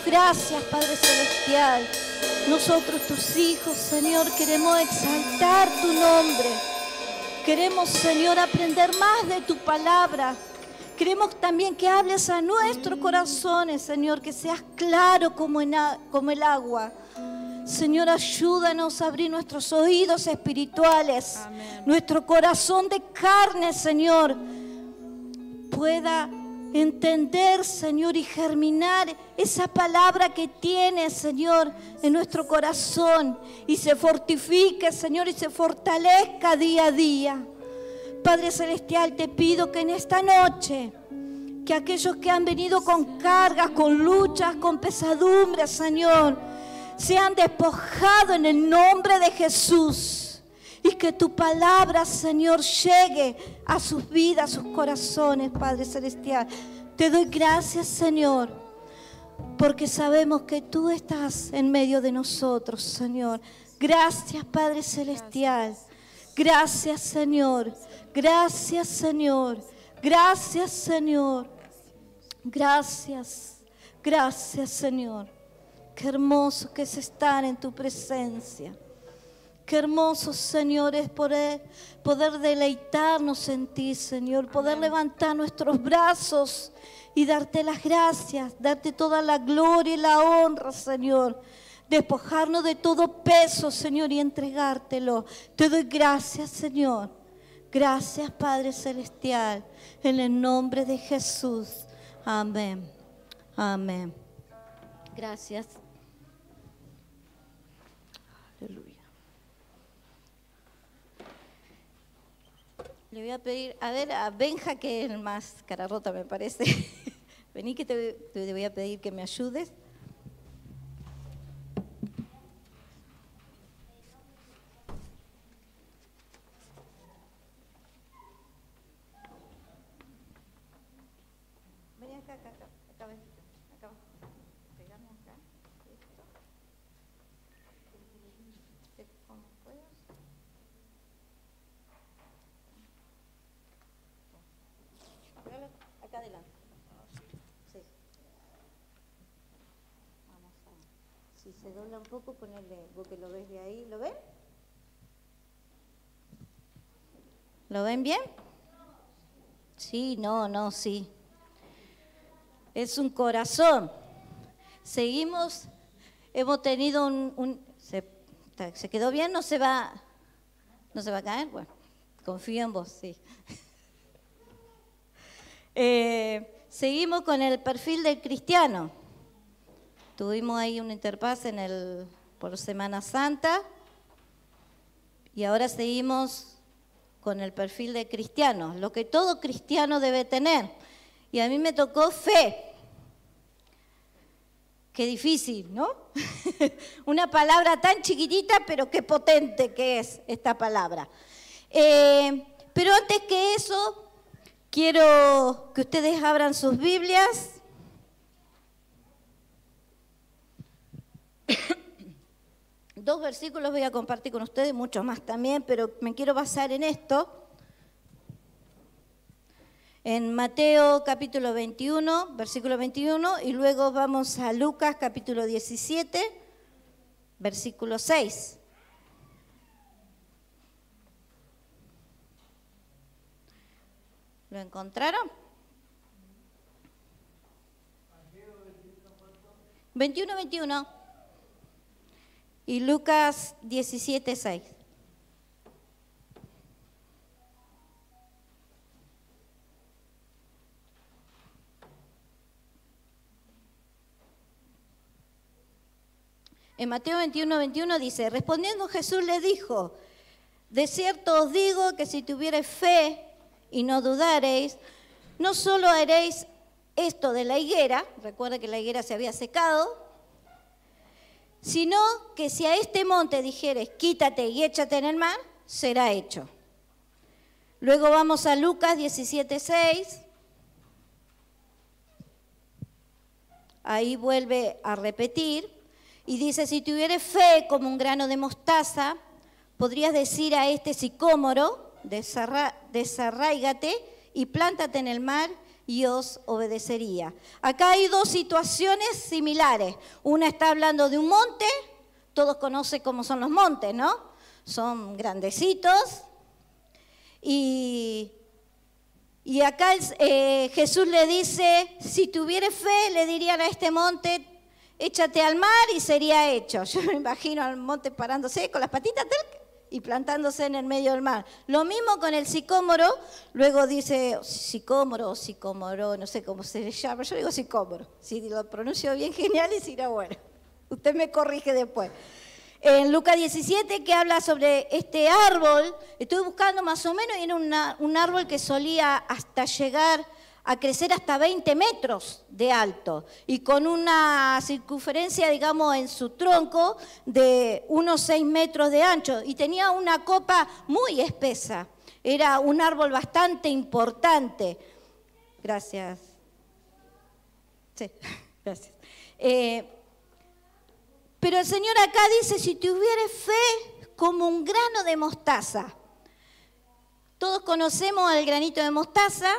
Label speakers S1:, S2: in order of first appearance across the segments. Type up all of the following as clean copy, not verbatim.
S1: damos gracias, Padre Celestial. Nosotros, tus hijos, Señor, queremos exaltar tu nombre. Queremos, Señor, aprender más de tu palabra. Queremos también que hables a nuestros corazones, Señor, que seas claro como el agua. Señor, ayúdanos a abrir nuestros oídos espirituales. Amén. Nuestro corazón de carne, Señor, pueda entender, Señor, y germinar esa palabra que tienes, Señor, en nuestro corazón, y se fortifique, Señor, y se fortalezca día a día. Padre Celestial, te pido que en esta noche, que aquellos que han venido con cargas, con luchas, con pesadumbres, Señor, sean despojados en el nombre de Jesús. Y que tu palabra, Señor, llegue a sus vidas, a sus corazones, Padre Celestial. Te doy gracias, Señor, porque sabemos que tú estás en medio de nosotros, Señor. Gracias, Padre Celestial. Gracias, Señor. Gracias, Señor. Gracias, Señor. Gracias. Gracias, Señor. Qué hermoso que es estar en tu presencia. Qué hermoso, Señor, es poder deleitarnos en ti, Señor. Poder levantar nuestros brazos y darte las gracias, darte toda la gloria y la honra, Señor. Despojarnos de todo peso, Señor, y entregártelo. Te doy gracias, Señor. Gracias, Padre Celestial, en el nombre de Jesús. Amén. Amén. Gracias. Aleluya. Le voy a pedir, a Benja, que es el más cara rota, me parece. Vení que te voy a pedir que me ayudes. Vení acá, pegame acá. ¿Cómo puedo? Acá adelante. Sí. Vamos a... Si se dobla un poco, ponerle, vos que lo ves de ahí, ¿lo ven? ¿Lo ven bien? Sí, no, sí. Es un corazón. Seguimos, hemos tenido ¿se quedó bien? ¿No se va a caer? Bueno, confío en vos, sí. Seguimos con el perfil del cristiano. Tuvimos ahí un interpase por Semana Santa y ahora seguimos con el perfil de cristiano, lo que todo cristiano debe tener. Y a mí me tocó fe. Qué difícil, ¿no? Una palabra tan chiquitita, pero qué potente que es esta palabra. Pero antes que eso, quiero que ustedes abran sus Biblias. Dos versículos voy a compartir con ustedes, muchos más también, pero me quiero basar en esto. En Mateo capítulo 21, versículo 21, y luego vamos a Lucas capítulo 17, versículo 6. ¿Lo encontraron? 21. Y Lucas 17, 6. En Mateo 21 dice, respondiendo Jesús le dijo, de cierto os digo que si tuviereis fe y no dudareis, no solo haréis esto de la higuera, recuerda que la higuera se había secado, sino que si a este monte dijeres, quítate y échate en el mar, será hecho. Luego vamos a Lucas 17, 6. Ahí vuelve a repetir y dice, si tuvieres fe como un grano de mostaza, podrías decir a este sicómoro, desarráigate y plántate en el mar y os obedecería. Acá hay dos situaciones similares. Una está hablando de un monte, todos conocen cómo son los montes, ¿no? Son grandecitos. Y acá Jesús le dice, si tuvieres fe, le dirían a este monte, échate al mar y sería hecho. Yo me imagino al monte parándose con las patitas y plantándose en el medio del mar. Lo mismo con el sicómoro, luego dice sicómoro o sicómoro, no sé cómo se llama, yo digo sicómoro. Si lo pronuncio bien, genial, y si no, bueno, usted me corrige después. En Lucas 17, que habla sobre este árbol, estuve buscando más o menos, y era un árbol que solía hasta llegar a crecer hasta 20 metros de alto y con una circunferencia, digamos, en su tronco de unos 6 metros de ancho y tenía una copa muy espesa. Era un árbol bastante importante. Gracias. Sí, gracias. Pero el Señor acá dice, si tuvieres fe como un grano de mostaza. Todos conocemos al granito de mostaza,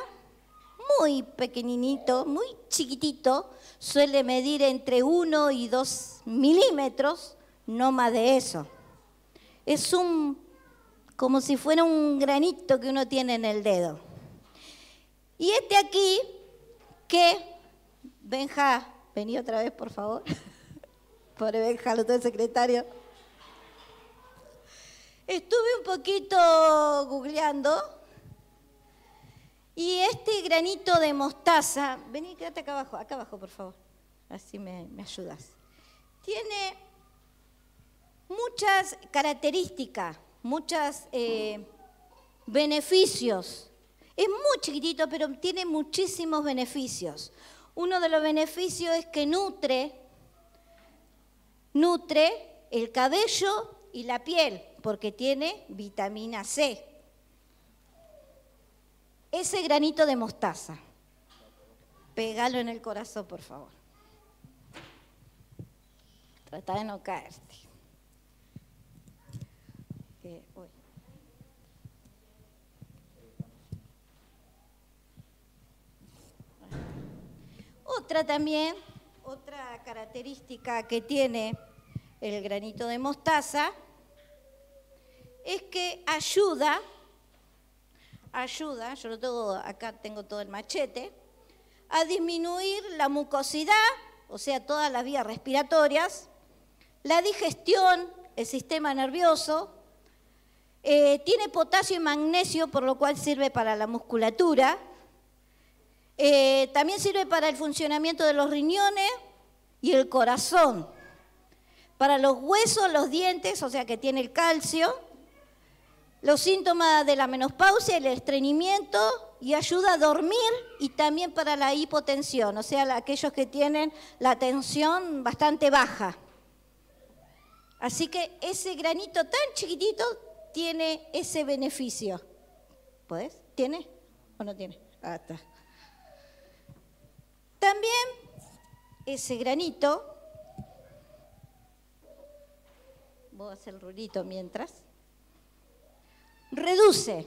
S1: muy pequeñito, muy chiquitito, suele medir entre 1 y 2 milímetros, no más de eso. Es como si fuera un granito que uno tiene en el dedo. Y este aquí, que, Benja, vení otra vez, por favor. Pobre Benja, lo tengo el secretario. Estuve un poquito googleando y este granito de mostaza, vení, quédate acá abajo, por favor, así me ayudas. Tiene muchas características, muchos beneficios. Es muy chiquitito, pero tiene muchísimos beneficios. Uno de los beneficios es que nutre el cabello y la piel, porque tiene vitamina C. Ese granito de mostaza, pégalo en el corazón, por favor. Trata de no caerte. Otra característica que tiene el granito de mostaza es que ayuda, yo lo tengo, acá tengo todo el machete, a disminuir la mucosidad, o sea, todas las vías respiratorias, la digestión, el sistema nervioso, tiene potasio y magnesio, por lo cual sirve para la musculatura, también sirve para el funcionamiento de los riñones y el corazón, para los huesos, los dientes, o sea que tiene el calcio, los síntomas de la menopausia, el estreñimiento, y ayuda a dormir, y también para la hipotensión, o sea, aquellos que tienen la tensión bastante baja. Así que ese granito tan chiquitito tiene ese beneficio. ¿Podés? ¿Tiene o no tiene? Ah, está. También ese granito, voy a hacer el ruidito mientras, reduce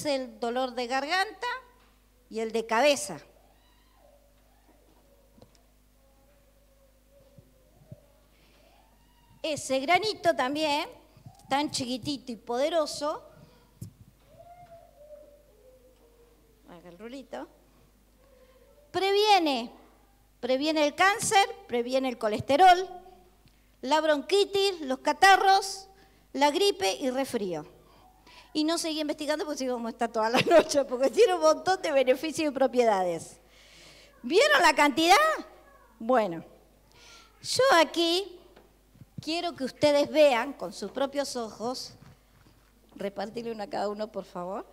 S1: el dolor de garganta y el de cabeza. Ese granito también, tan chiquitito y poderoso, haga el rulito, previene el cáncer, previene el colesterol, la bronquitis, los catarros, la gripe y resfrío. Y no seguí investigando porque sigo como está toda la noche, porque tiene un montón de beneficios y propiedades. ¿Vieron la cantidad? Bueno, yo aquí quiero que ustedes vean con sus propios ojos, repartirle uno a cada uno, por favor,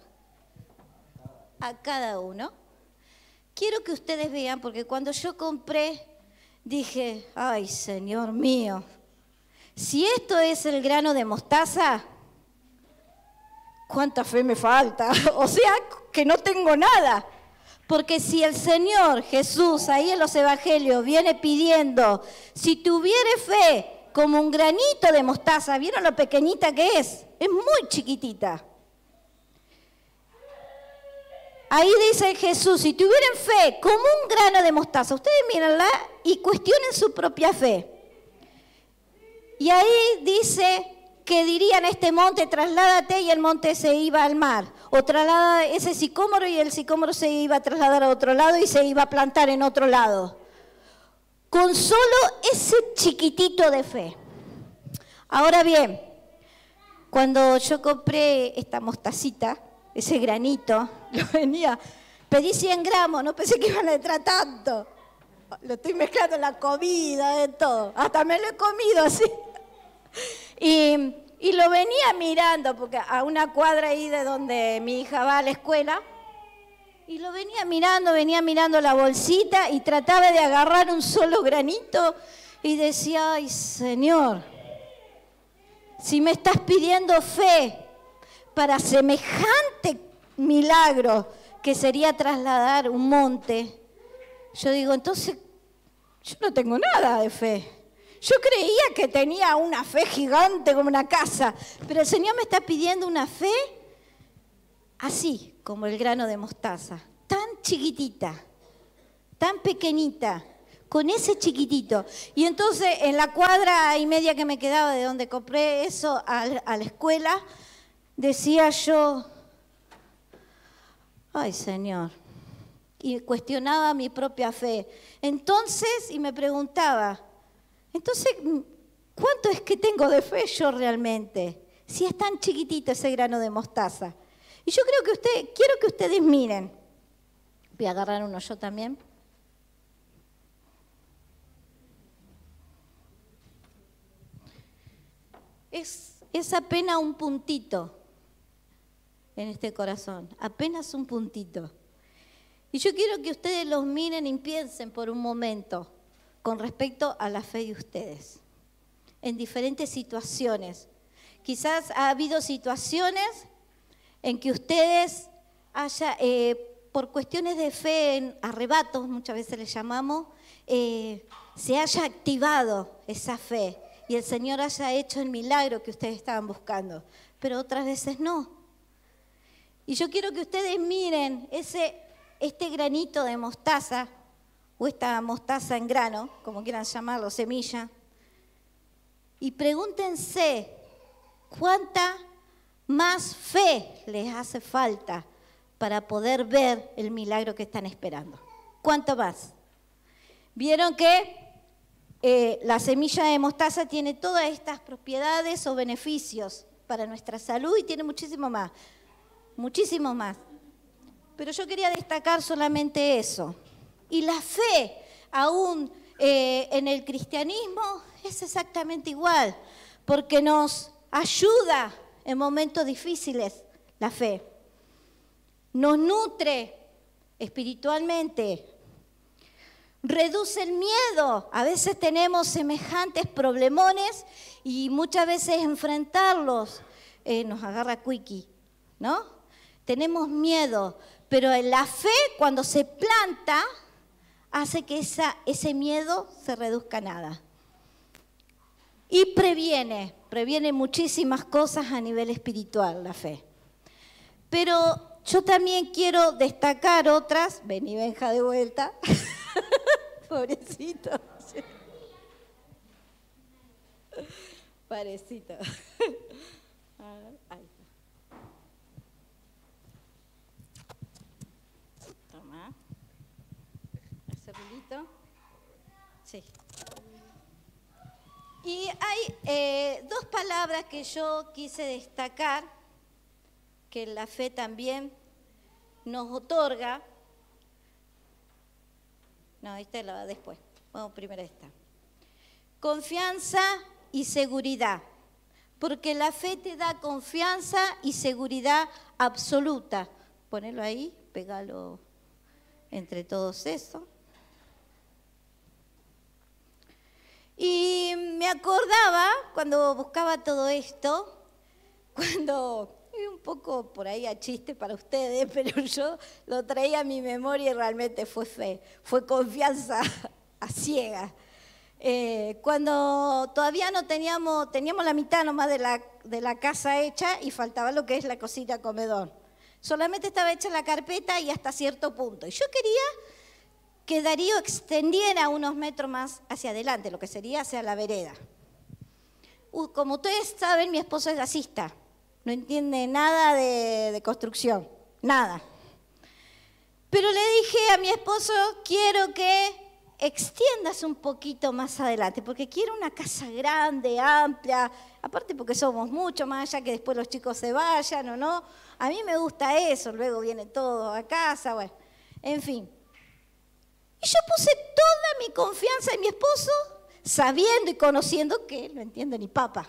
S1: a cada uno. Quiero que ustedes vean, porque cuando yo compré, dije, ay, Señor mío, si esto es el grano de mostaza, ¿cuánta fe me falta? O sea, que no tengo nada. Porque si el Señor Jesús, ahí en los evangelios, viene pidiendo, si tuviere fe como un granito de mostaza, ¿vieron lo pequeñita que es? Es muy chiquitita. ahí dice Jesús, si tuvieran fe como un grano de mostaza, ustedes mírenla y cuestionen su propia fe. Y ahí dice que dirían a este monte, trasládate, y el monte se iba al mar. O traslada ese sicómoro y el sicómoro se iba a trasladar a otro lado y se iba a plantar en otro lado. Con solo ese chiquitito de fe. Ahora bien, cuando yo compré esta mostacita, ese granito, pedí 100 gramos, no pensé que iban a entrar tanto. Lo estoy mezclando en la comida, de todo. Hasta me lo he comido así. Y lo venía mirando, porque a una cuadra ahí de donde mi hija va a la escuela, y lo venía mirando la bolsita y trataba de agarrar un solo granito y decía, ay Señor, si me estás pidiendo fe para semejante milagro que sería trasladar un monte, yo digo, entonces yo no tengo nada de fe. Yo creía que tenía una fe gigante como una casa, pero el Señor me está pidiendo una fe así, como el grano de mostaza, tan chiquitita, tan pequeñita, con ese chiquitito. Y entonces en la cuadra y media que me quedaba de donde compré eso a la escuela, decía yo, ay Señor, y cuestionaba mi propia fe. Entonces, y me preguntaba, entonces, ¿cuánto es que tengo de fe yo realmente? Si es tan chiquitito ese grano de mostaza. Y yo creo que quiero que ustedes miren. Voy a agarrar uno yo también. Es apenas un puntito en este corazón, apenas un puntito. Y yo quiero que ustedes los miren y piensen por un momento con respecto a la fe de ustedes, en diferentes situaciones. Quizás ha habido situaciones en que ustedes por cuestiones de fe, en arrebatos, muchas veces les llamamos, se haya activado esa fe y el Señor haya hecho el milagro que ustedes estaban buscando, pero otras veces no. Y yo quiero que ustedes miren este granito de mostaza, o esta mostaza en grano, como quieran llamarlo, semilla, y pregúntense cuánta más fe les hace falta para poder ver el milagro que están esperando. ¿Cuánto más? Vieron que la semilla de mostaza tiene todas estas propiedades o beneficios para nuestra salud y tiene muchísimo más, muchísimo más. Pero yo quería destacar solamente eso. Y la fe, aún en el cristianismo, es exactamente igual, porque nos ayuda en momentos difíciles la fe. Nos nutre espiritualmente, reduce el miedo. A veces tenemos semejantes problemones y muchas veces enfrentarlos nos agarra quiqui, ¿no? Tenemos miedo, pero en la fe, cuando se planta, hace que ese miedo se reduzca a nada. Y previene muchísimas cosas a nivel espiritual, la fe. Pero yo también quiero destacar otras. Vení, Benja, de vuelta. Pobrecito. Pobrecito. Ahí está. Toma. ¿El sí. Y hay dos palabras que yo quise destacar, que la fe también nos otorga. No, esta es la después. Vamos primero a esta. Confianza y seguridad. Porque la fe te da confianza y seguridad absoluta. Ponelo ahí, pégalo entre todos eso. Y me acordaba, cuando buscaba todo esto, un poco por ahí a chiste para ustedes, pero yo lo traía a mi memoria y realmente fue fe, fue confianza a ciegas. Cuando todavía no teníamos la mitad nomás de la casa hecha y faltaba lo que es la cocina comedor. Solamente estaba hecha la carpeta y hasta cierto punto. Y yo quería que Darío extendiera unos metros más hacia adelante, lo que sería hacia la vereda. Como ustedes saben, mi esposo es gasista, no entiende nada de construcción, nada. Pero le dije a mi esposo, quiero que extiendas un poquito más adelante, porque quiero una casa grande, amplia, aparte porque somos mucho más allá que después los chicos se vayan o no. A mí me gusta eso, luego viene todo a casa, bueno, en fin. Y yo puse toda mi confianza en mi esposo, sabiendo y conociendo que no entiende ni papa.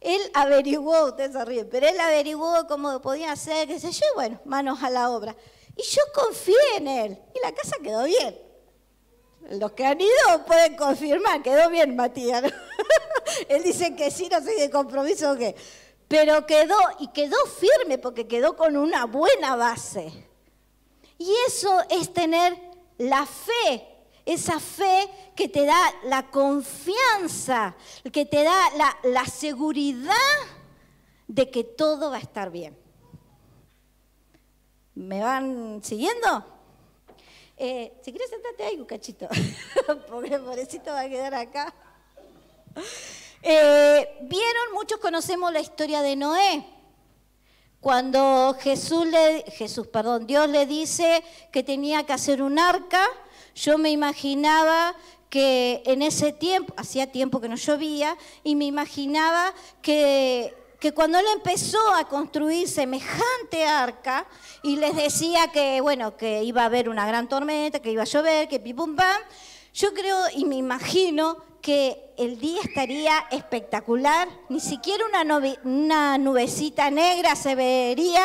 S1: Él averiguó, ustedes se ríen, pero él averiguó cómo podía hacer, qué sé yo, y bueno, manos a la obra. Y yo confié en él, y la casa quedó bien. Los que han ido pueden confirmar, quedó bien Matías, ¿no? Él dice que sí, no sé de compromiso o qué. Pero quedó, y quedó firme porque quedó con una buena base. Y eso es tener la fe, esa fe que te da la confianza, que te da la seguridad de que todo va a estar bien. ¿Me van siguiendo? Si quieres sentarte ahí un cachito, porque el pobrecito va a quedar acá. Vieron, muchos conocemos la historia de Noé. Cuando Dios le dice que tenía que hacer un arca, yo me imaginaba que en ese tiempo, hacía tiempo que no llovía, y me imaginaba que cuando él empezó a construir semejante arca y les decía que, bueno, que iba a haber una gran tormenta, que iba a llover, que pim pum pam, yo creo y me imagino que el día estaría espectacular, ni siquiera una nubecita negra se vería,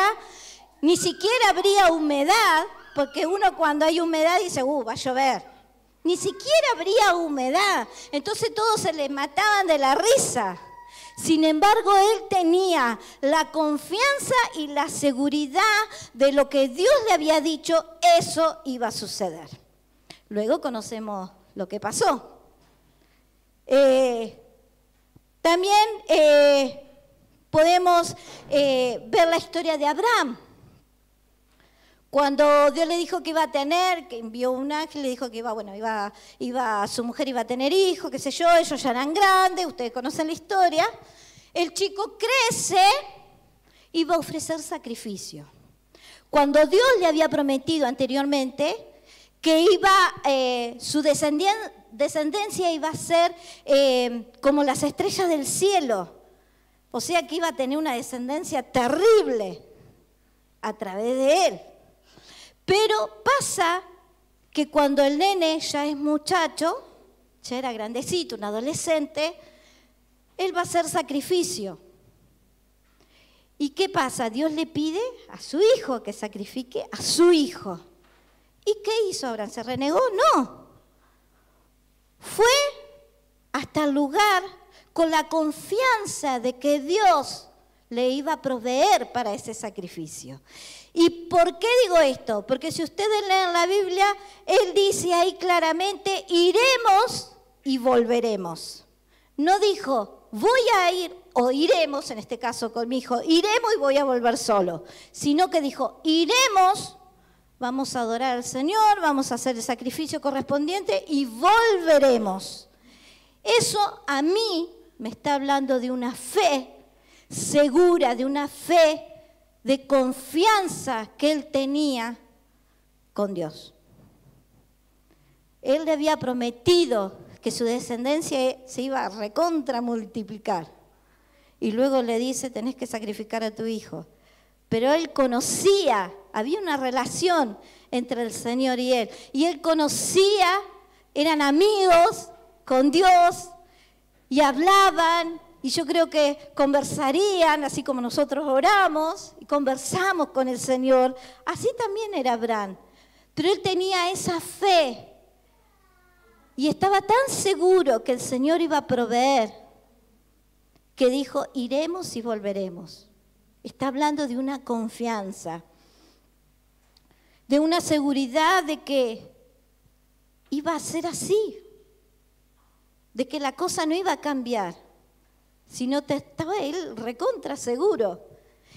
S1: ni siquiera habría humedad, porque uno cuando hay humedad dice, va a llover. Ni siquiera habría humedad, entonces todos se le mataban de la risa. Sin embargo, él tenía la confianza y la seguridad de lo que Dios le había dicho, eso iba a suceder. Luego conocemos lo que pasó. También podemos ver la historia de Abraham. Cuando Dios le dijo que iba a tener, que envió un ángel, le dijo que su mujer iba a tener hijos, qué sé yo, ellos ya eran grandes, ustedes conocen la historia. El chico crece y va a ofrecer sacrificio. Cuando Dios le había prometido anteriormente que su descendencia iba a ser como las estrellas del cielo, o sea que iba a tener una descendencia terrible a través de él. Pero pasa que cuando el nene ya es muchacho, ya era grandecito, un adolescente, él va a hacer sacrificio. ¿Y qué pasa? Dios le pide a su hijo que sacrifique a su hijo. ¿Y qué hizo Abraham? ¿Se renegó? No. Fue hasta el lugar con la confianza de que Dios le iba a proveer para ese sacrificio. ¿Y por qué digo esto? Porque si ustedes leen la Biblia, él dice ahí claramente, iremos y volveremos. No dijo, voy a ir o iremos, en este caso con mi hijo, iremos y voy a volver solo. Sino que dijo, iremos, vamos a adorar al Señor, vamos a hacer el sacrificio correspondiente y volveremos. Eso a mí me está hablando de una fe segura, de una fe de confianza que él tenía con Dios. Él le había prometido que su descendencia se iba a recontramultiplicar. Y luego le dice, tenés que sacrificar a tu hijo. Pero él conocía, había una relación entre el Señor y él. Y él conocía, eran amigos con Dios y hablaban. Y yo creo que conversarían, así como nosotros oramos y conversamos con el Señor. Así también era Abraham. Pero él tenía esa fe y estaba tan seguro que el Señor iba a proveer, que dijo, iremos y volveremos. Está hablando de una confianza, de una seguridad de que iba a ser así, de que la cosa no iba a cambiar. Sino estaba él recontra seguro.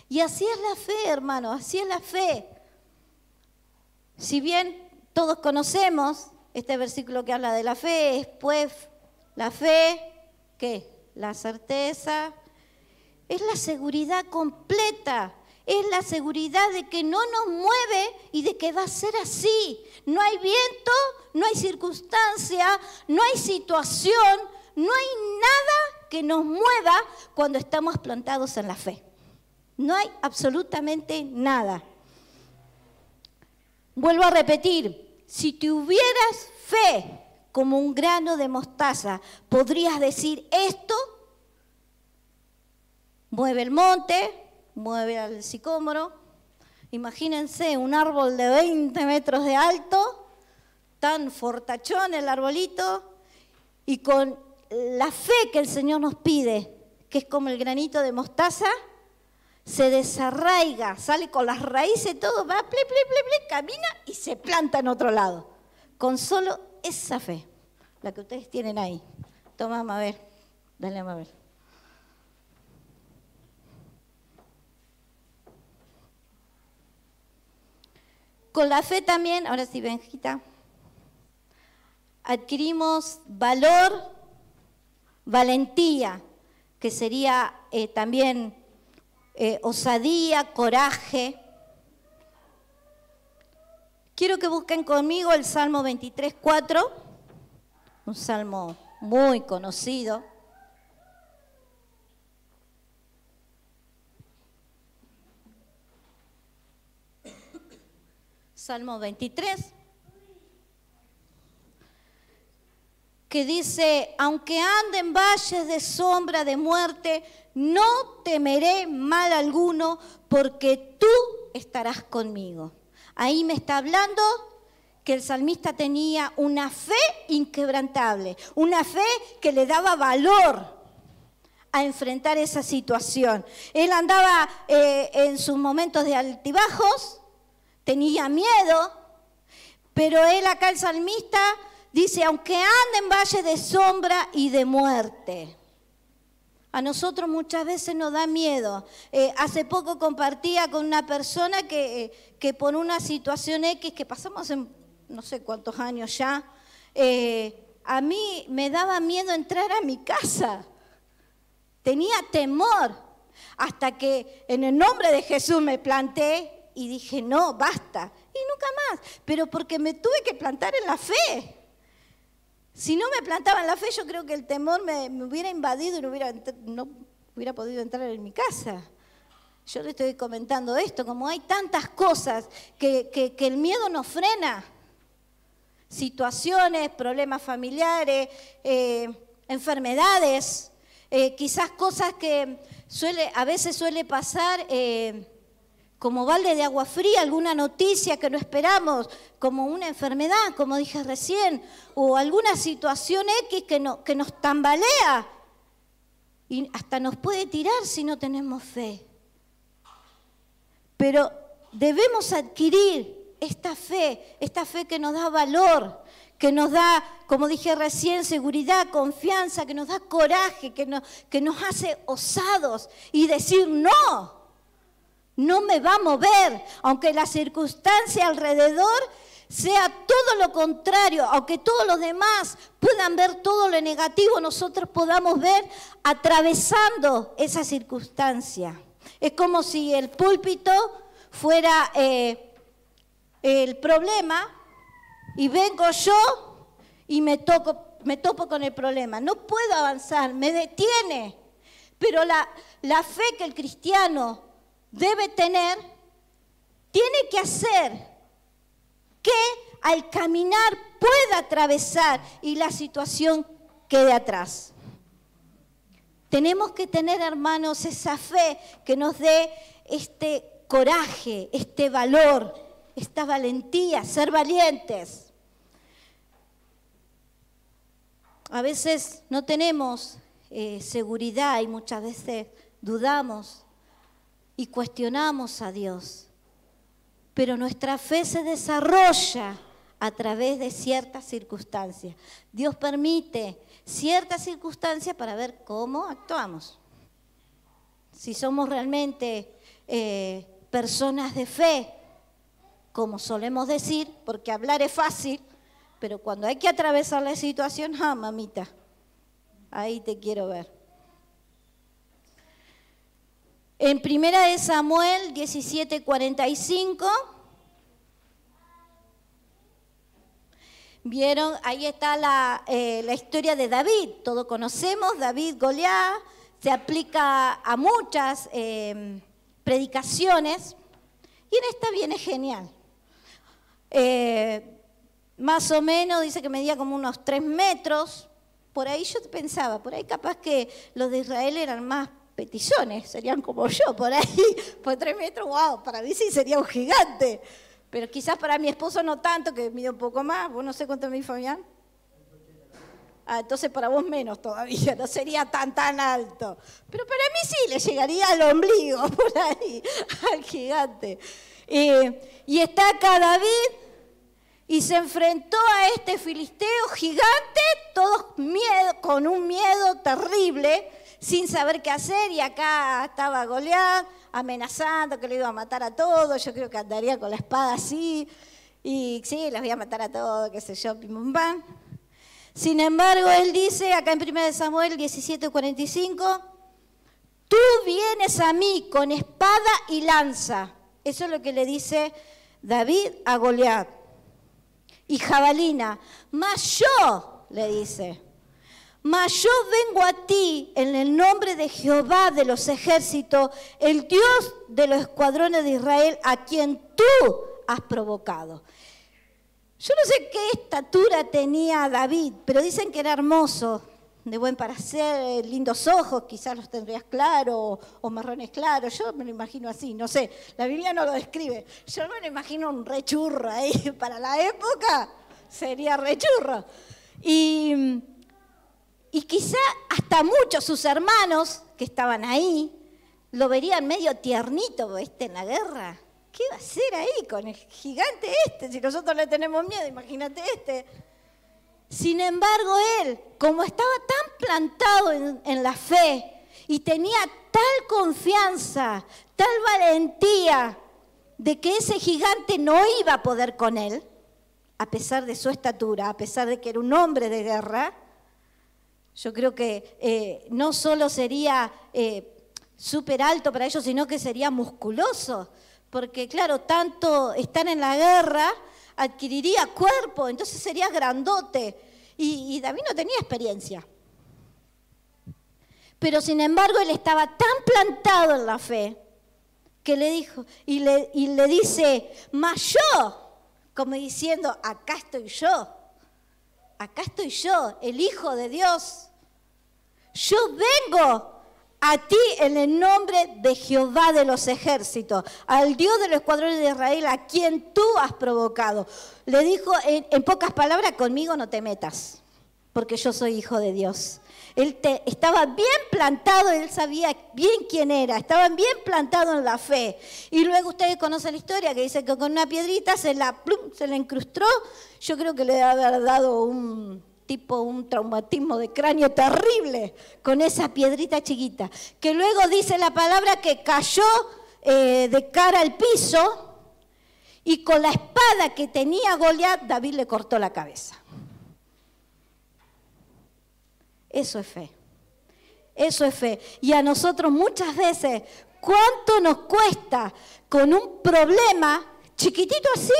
S1: Y así es la fe, hermano, así es la fe. Si bien todos conocemos este versículo que habla de la fe, es pues la fe, ¿qué? La certeza, es la seguridad completa, es la seguridad de que no nos mueve y de que va a ser así. No hay viento, no hay circunstancia, no hay situación, no hay nada que nos mueva cuando estamos plantados en la fe. No hay absolutamente nada. Vuelvo a repetir, si tuvieras fe como un grano de mostaza, podrías decir esto, mueve el monte, mueve al sicómoro. Imagínense un árbol de 20 metros de alto, tan fortachón el arbolito, y con la fe que el Señor nos pide, que es como el granito de mostaza, se desarraiga, sale con las raíces, todo va, ple, ple, ple, ple, camina y se planta en otro lado. Con solo esa fe, la que ustedes tienen ahí. Toma, Mabel, dale a Mabel. Con la fe también, ahora sí, Benjita, adquirimos valor, valentía, que sería también osadía, coraje. Quiero que busquen conmigo el Salmo 23:4, un salmo muy conocido. Salmo 23, que dice, aunque ande en valles de sombra de muerte, no temeré mal alguno, porque tú estarás conmigo. Ahí me está hablando que el salmista tenía una fe inquebrantable, una fe que le daba valor a enfrentar esa situación. Él andaba en sus momentos de altibajos, tenía miedo, pero él acá, el salmista, dice, aunque ande en valle de sombra y de muerte. A nosotros muchas veces nos da miedo. Hace poco compartía con una persona que por una situación X que pasamos en no sé cuántos años ya, a mí me daba miedo entrar a mi casa. Tenía temor, hasta que en el nombre de Jesús me planté y dije, no, basta. Y nunca más, pero porque me tuve que plantar en la fe. Si no me plantaba en la fe, yo creo que el temor me hubiera invadido y no hubiera podido entrar en mi casa. Yo le estoy comentando esto, como hay tantas cosas que el miedo nos frena. Situaciones, problemas familiares, enfermedades, quizás cosas que a veces suele pasar como balde de agua fría, alguna noticia que no esperamos, como una enfermedad, como dije recién, o alguna situación X que nos tambalea y hasta nos puede tirar si no tenemos fe. Pero debemos adquirir esta fe que nos da valor, que nos da, como dije recién, seguridad, confianza, que nos da coraje, que nos hace osados y decir no. No me va a mover, aunque la circunstancia alrededor sea todo lo contrario, aunque todos los demás puedan ver todo lo negativo, nosotros podamos ver atravesando esa circunstancia. Es como si el púlpito fuera el problema y vengo yo y me topo con el problema. No puedo avanzar, me detiene. Pero la fe que el cristiano debe tener, tiene que hacer que al caminar pueda atravesar y la situación quede atrás. Tenemos que tener, hermanos, esa fe que nos dé este coraje, este valor, esta valentía, ser valientes. A veces no tenemos seguridad y muchas veces dudamos y cuestionamos a Dios, pero nuestra fe se desarrolla a través de ciertas circunstancias. Dios permite ciertas circunstancias para ver cómo actuamos. Si somos realmente personas de fe, como solemos decir, porque hablar es fácil, pero cuando hay que atravesar la situación, mamita, ahí te quiero ver. En 1 Samuel 17:45, vieron, ahí está la historia de David, todos conocemos, David, Goliat, se aplica a muchas predicaciones, y en esta viene genial. Más o menos dice que medía como unos 3 metros, por ahí yo pensaba, por ahí capaz que los de Israel eran más petizones, serían como yo, por ahí, por 3 metros, wow, para mí sí sería un gigante, pero quizás para mi esposo no tanto, que mide un poco más. ¿Vos no sé cuánto mide, Fabián? Entonces para vos menos todavía, no sería tan alto, pero para mí sí, le llegaría al ombligo, por ahí, al gigante. Y está acá David, y se enfrentó a este filisteo gigante, todos con un miedo terrible, sin saber qué hacer, y acá estaba Goliat amenazando que le iba a matar a todos. Yo creo que andaría con la espada así, y sí, los voy a matar a todos, qué sé yo, pim pum pam. Sin embargo, él dice, acá en 1 Samuel 17:45, tú vienes a mí con espada y lanza. Eso es lo que le dice David a Goliat. Y jabalina, mas yo, le dice, mas yo vengo a ti en el nombre de Jehová de los ejércitos, el Dios de los escuadrones de Israel, a quien tú has provocado. Yo no sé qué estatura tenía David, pero dicen que era hermoso, de buen parecer, lindos ojos, quizás los tendrías claros o marrones claros. Yo me lo imagino así, no sé, la Biblia no lo describe. Yo me lo imagino un rechurro ahí, para la época sería rechurro. Y quizá hasta muchos sus hermanos que estaban ahí lo verían medio tiernito, ¿viste? En la guerra. ¿Qué va a hacer ahí con el gigante este? Si nosotros le tenemos miedo, imagínate este. Sin embargo, él, como estaba tan plantado en la fe y tenía tal confianza, tal valentía de que ese gigante no iba a poder con él, a pesar de su estatura, a pesar de que era un hombre de guerra, yo creo que no solo sería súper alto para ellos, sino que sería musculoso. Porque claro, tanto estar en la guerra adquiriría cuerpo, entonces sería grandote. Y David no tenía experiencia. Pero sin embargo, él estaba tan plantado en la fe que le dijo, y le dice, mas yo, como diciendo, acá estoy yo, el Hijo de Dios. Yo vengo a ti en el nombre de Jehová de los ejércitos, al Dios de los escuadrones de Israel, a quien tú has provocado. Le dijo en pocas palabras, conmigo no te metas, porque yo soy hijo de Dios. Él estaba bien plantado, él sabía bien quién era, estaba bien plantado en la fe. Y luego ustedes conocen la historia, que dice que con una piedrita se la incrustó. Yo creo que le debe haber dado un traumatismo de cráneo terrible con esa piedrita chiquita, que luego dice la palabra que cayó de cara al piso, y con la espada que tenía Goliat, David le cortó la cabeza. Eso es fe. Eso es fe. Y a nosotros muchas veces, ¿cuánto nos cuesta con un problema chiquitito así?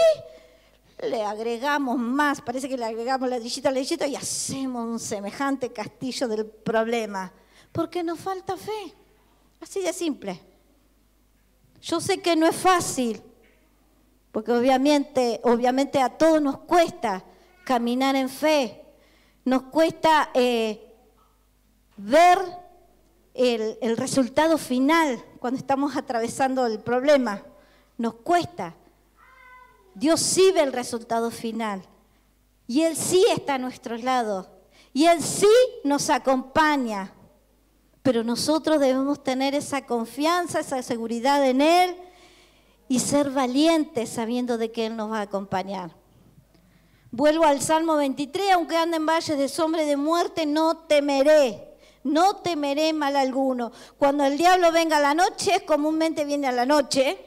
S1: Le agregamos más, parece que le agregamos ladrillito y hacemos un semejante castillo del problema, porque nos falta fe, así de simple. Yo sé que no es fácil, porque obviamente a todos nos cuesta caminar en fe, nos cuesta ver el resultado final cuando estamos atravesando el problema, nos cuesta. Dios sí ve el resultado final, y Él sí está a nuestros lados, y Él sí nos acompaña, pero nosotros debemos tener esa confianza, esa seguridad en Él, y ser valientes sabiendo de que Él nos va a acompañar. Vuelvo al Salmo 23, aunque ande en valles de sombra y de muerte, no temeré, No temeré mal alguno. Cuando el diablo venga a la noche, comúnmente viene a la noche,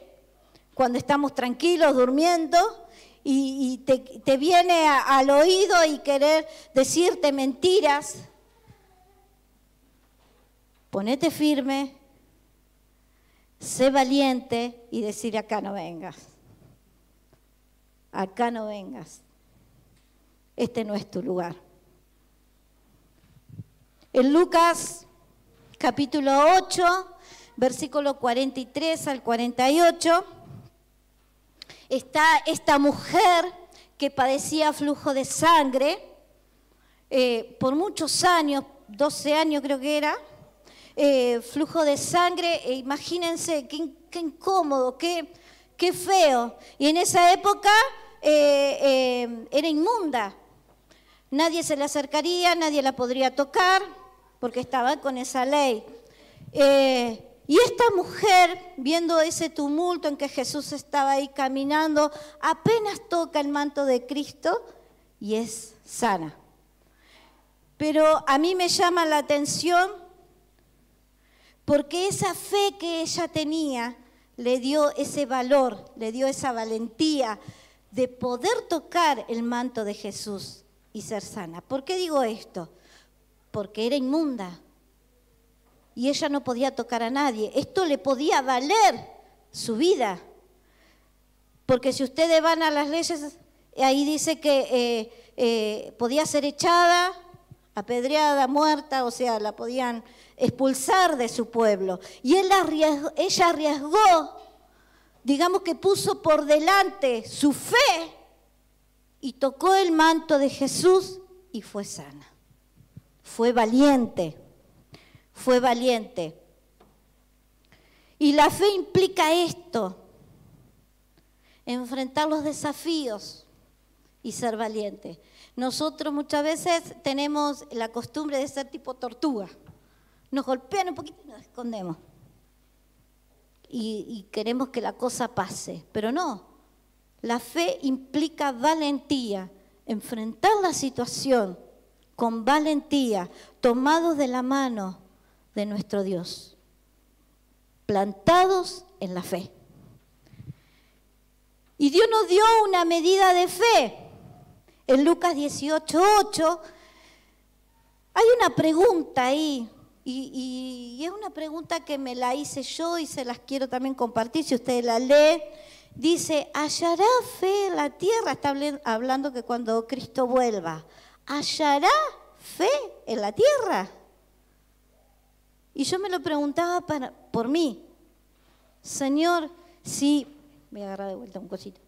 S1: cuando estamos tranquilos, durmiendo, y te viene al oído y querer decirte mentiras. Ponete firme, sé valiente y decir: acá no vengas. Acá no vengas. Este no es tu lugar. En Lucas capítulo 8, versículo 43 al 48, está esta mujer que padecía flujo de sangre por muchos años, 12 años creo que era, flujo de sangre. Imagínense qué incómodo, qué feo. Y en esa época era inmunda. Nadie se le acercaría, nadie la podría tocar, porque estaba con esa ley. Y esta mujer, viendo ese tumulto en que Jesús estaba ahí caminando, apenas toca el manto de Cristo y es sana. Pero a mí me llama la atención porque esa fe que ella tenía le dio ese valor, le dio esa valentía de poder tocar el manto de Jesús y ser sana. ¿Por qué digo esto? Porque era inmunda y ella no podía tocar a nadie. Esto le podía valer su vida. Porque si ustedes van a las leyes, ahí dice que podía ser echada, apedreada, muerta, o sea, la podían expulsar de su pueblo. Y ella arriesgó, digamos que puso por delante su fe y tocó el manto de Jesús y fue sana. Fue valiente, fue valiente. Y la fe implica esto: enfrentar los desafíos y ser valiente. Nosotros muchas veces tenemos la costumbre de ser tipo tortuga. Nos golpean un poquito y nos escondemos. Y queremos que la cosa pase, pero no. La fe implica valentía, enfrentar la situación con valentía, tomados de la mano de nuestro Dios, plantados en la fe. Y Dios nos dio una medida de fe. En Lucas 18:8 hay una pregunta ahí, y es una pregunta que me la hice yo y se las quiero también compartir, si ustedes la leen. Dice: ¿hallará fe en la tierra? Está hablando que cuando Cristo vuelva, ¿hallará fe en la tierra? Y yo me lo preguntaba por mí. Señor, si... Voy a agarrar de vuelta un cosito.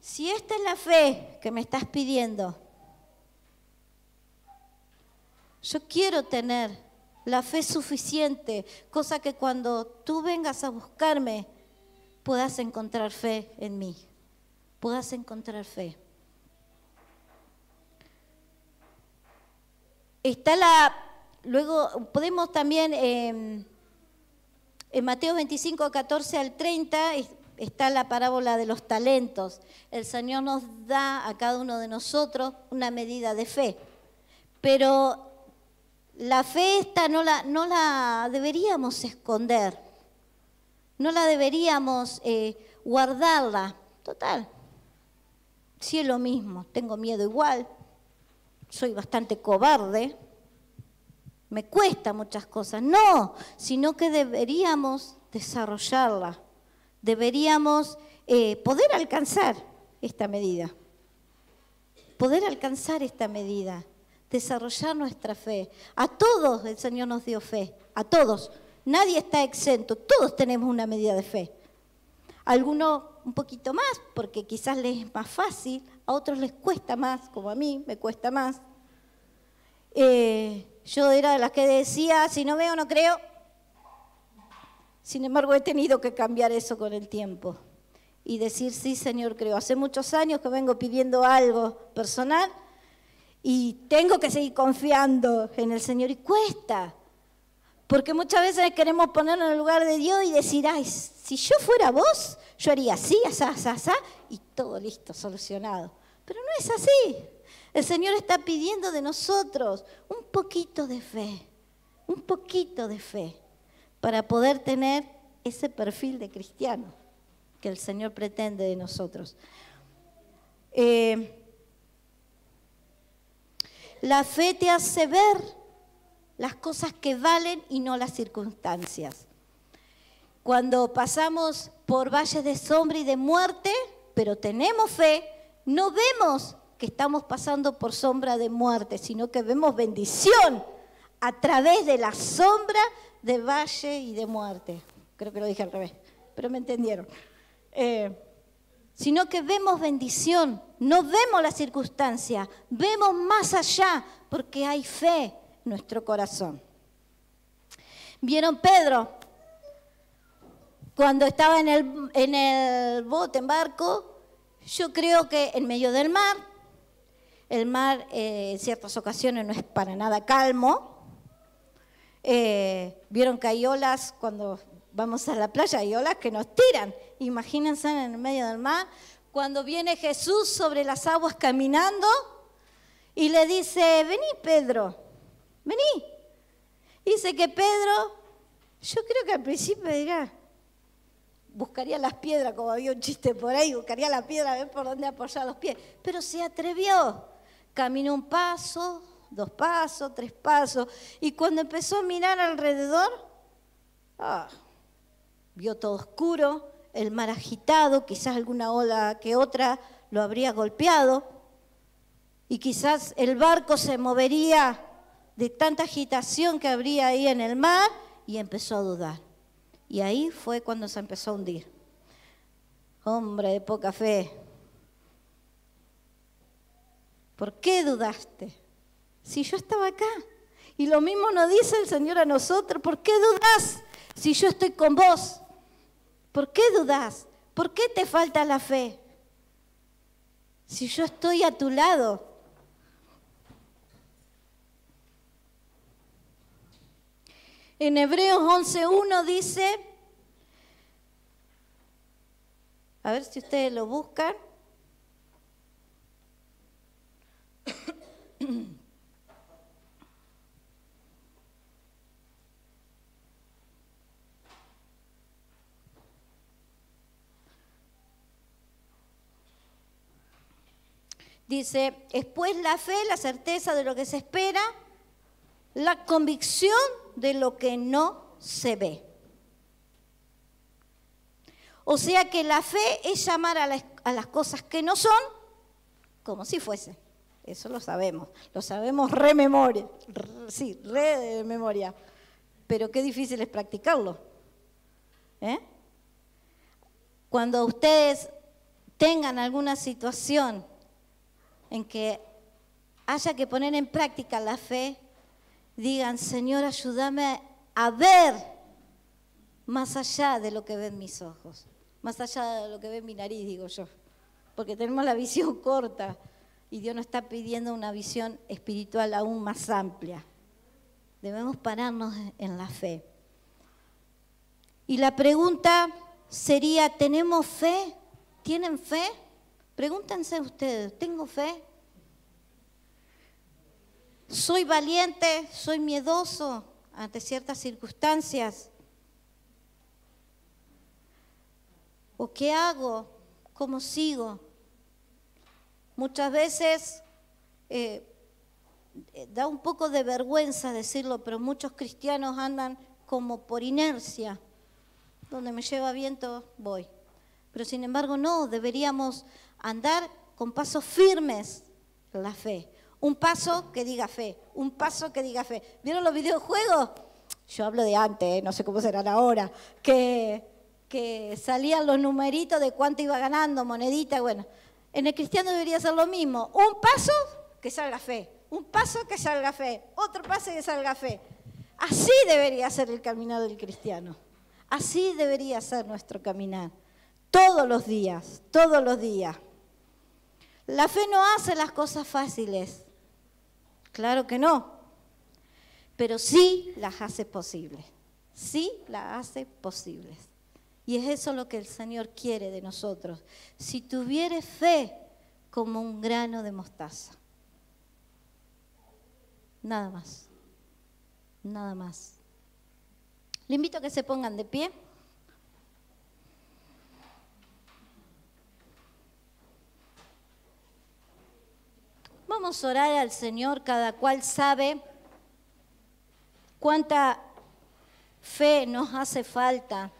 S1: Si esta es la fe que me estás pidiendo, yo quiero tener la fe suficiente, cosa que cuando tú vengas a buscarme, puedas encontrar fe en mí, puedas encontrar fe. Luego podemos también, en Mateo 25, 14 al 30, está la parábola de los talentos. El Señor nos da a cada uno de nosotros una medida de fe, pero la fe esta no la deberíamos esconder, no la deberíamos guardarla. Total, si es lo mismo, tengo miedo igual, soy bastante cobarde, me cuesta muchas cosas. No, sino que deberíamos desarrollarla, deberíamos poder alcanzar esta medida, desarrollar nuestra fe. A todos el Señor nos dio fe, a todos. Nadie está exento, todos tenemos una medida de fe. Algunos un poquito más, porque quizás les es más fácil, a otros les cuesta más, como a mí, me cuesta más. Yo era de las que decía, si no veo, no creo. Sin embargo, he tenido que cambiar eso con el tiempo y decir, sí, Señor, creo. Hace muchos años que vengo pidiendo algo personal y tengo que seguir confiando en el Señor, y cuesta. Porque muchas veces queremos ponernos en el lugar de Dios y decir, ay, si yo fuera vos, yo haría así, asá, asá, asá, y todo listo, solucionado. Pero no es así. El Señor está pidiendo de nosotros un poquito de fe, un poquito de fe para poder tener ese perfil de cristiano que el Señor pretende de nosotros. La fe te hace ver las cosas que valen y no las circunstancias. Cuando pasamos por valles de sombra y de muerte, pero tenemos fe, no vemos que estamos pasando por sombra de muerte, sino que vemos bendición a través de la sombra de valle y de muerte. Creo que lo dije al revés, pero me entendieron. Sino que vemos bendición, no vemos la circunstancia, vemos más allá, porque hay fe en nuestro corazón. ¿Vieron Pedro? Cuando estaba en el bote, en barco, yo creo que en medio del mar, el mar en ciertas ocasiones no es para nada calmo. Vieron que hay olas, cuando vamos a la playa hay olas que nos tiran. Imagínense en el medio del mar, cuando viene Jesús sobre las aguas caminando y le dice, vení Pedro, vení. Dice que Pedro, yo creo que al principio dirá, buscaría las piedras, como había un chiste por ahí, buscaría la piedra a ver por dónde apoyar los pies. Pero se atrevió, caminó un paso, 2 pasos, 3 pasos, y cuando empezó a mirar alrededor, vio todo oscuro, el mar agitado, quizás alguna ola que otra lo habría golpeado, y quizás el barco se movería de tanta agitación que habría ahí en el mar, y empezó a dudar. Y ahí fue cuando se empezó a hundir. Hombre de poca fe, ¿por qué dudaste? Si yo estaba acá. Y lo mismo nos dice el Señor a nosotros, ¿por qué dudás si yo estoy con vos? ¿Por qué dudás? ¿Por qué te falta la fe? Si yo estoy a tu lado. En Hebreos 11:1 dice, a ver si ustedes lo buscan. Dice, es pues la fe, la certeza de lo que se espera, la convicción de lo que no se ve. O sea que la fe es llamar a las cosas que no son como si fuesen. Eso lo sabemos re de memoria. Pero qué difícil es practicarlo. Cuando ustedes tengan alguna situación en que haya que poner en práctica la fe, digan, Señor, ayúdame a ver más allá de lo que ven mis ojos, más allá de lo que ve mi nariz, digo yo, porque tenemos la visión corta y Dios nos está pidiendo una visión espiritual aún más amplia. Debemos pararnos en la fe. Y la pregunta sería, ¿tenemos fe? ¿Tienen fe? Pregúntense ustedes, ¿tengo fe? ¿Soy valiente? ¿Soy miedoso ante ciertas circunstancias? ¿O qué hago? ¿Cómo sigo? Muchas veces da un poco de vergüenza decirlo, pero muchos cristianos andan como por inercia. Donde me lleva viento, voy. Pero sin embargo, no, deberíamos andar con pasos firmes en la fe. Un paso que diga fe, un paso que diga fe. ¿Vieron los videojuegos? Yo hablo de antes, no sé cómo serán ahora, que salían los numeritos de cuánto iba ganando, monedita, bueno. En el cristiano debería ser lo mismo. Un paso que salga fe, un paso que salga fe, otro paso que salga fe. Así debería ser el caminar del cristiano. Así debería ser nuestro caminar. Todos los días, todos los días. La fe no hace las cosas fáciles. Claro que no. Pero sí las hace posibles. Sí las hace posibles. Y es eso lo que el Señor quiere de nosotros. Si tuvieres fe como un grano de mostaza. Nada más. nada más. Le invito a que se pongan de pie. Vamos a orar al Señor, cada cual sabe cuánta fe nos hace falta,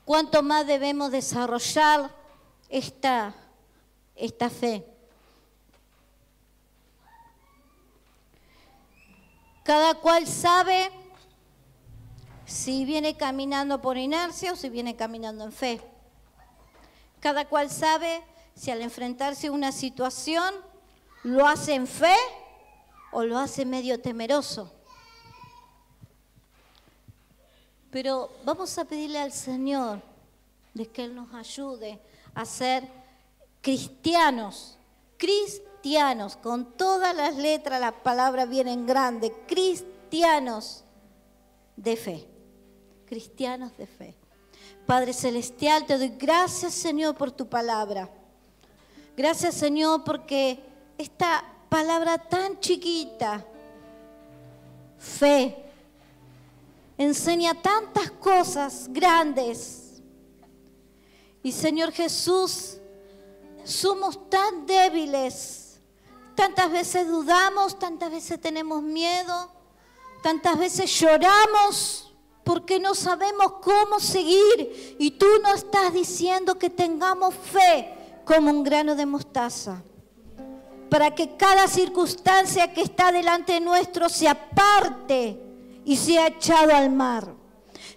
S1: cuánto más debemos desarrollar esta fe. Cada cual sabe si viene caminando por inercia o si viene caminando en fe. Cada cual sabe si al enfrentarse a una situación lo hace en fe o lo hace medio temeroso. Pero vamos a pedirle al Señor de que Él nos ayude a ser cristianos, con todas las letras, la palabra viene en grande, cristianos de fe, cristianos de fe. Padre Celestial, te doy gracias, Señor, por tu palabra. Gracias, Señor, porque esta palabra tan chiquita, fe, enseña tantas cosas grandes. Y, Señor Jesús, somos tan débiles. Tantas veces dudamos, tantas veces tenemos miedo, tantas veces lloramos porque no sabemos cómo seguir. Y tú nos estás diciendo que tengamos fe como un grano de mostaza, para que cada circunstancia que está delante nuestro se aparte y sea echado al mar.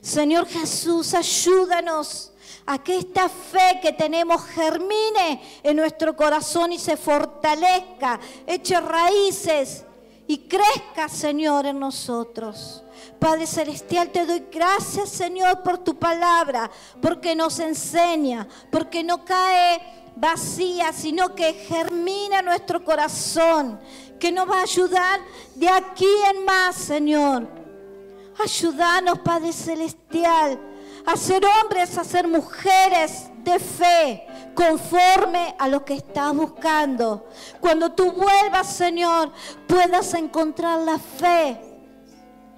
S1: Señor Jesús, ayúdanos a que esta fe que tenemos germine en nuestro corazón y se fortalezca, eche raíces y crezca, Señor, en nosotros. Padre Celestial, te doy gracias, Señor, por tu palabra, porque nos enseña, porque no cae vacía, sino que germina en nuestro corazón, que nos va a ayudar de aquí en más, Señor. Ayúdanos, Padre Celestial, a ser hombres, a ser mujeres de fe, conforme a lo que estás buscando. Cuando tú vuelvas, Señor, puedas encontrar la fe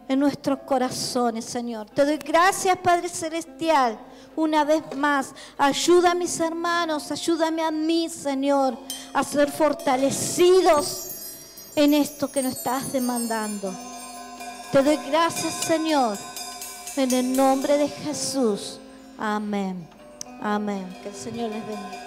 S1: en nuestros corazones, Señor. Te doy gracias, Padre Celestial, una vez más. Ayuda a mis hermanos, ayúdame a mí, Señor, a ser fortalecidos en esto que nos estás demandando. Te doy gracias, Señor, en el nombre de Jesús. Amén. Amén. Que el Señor les bendiga.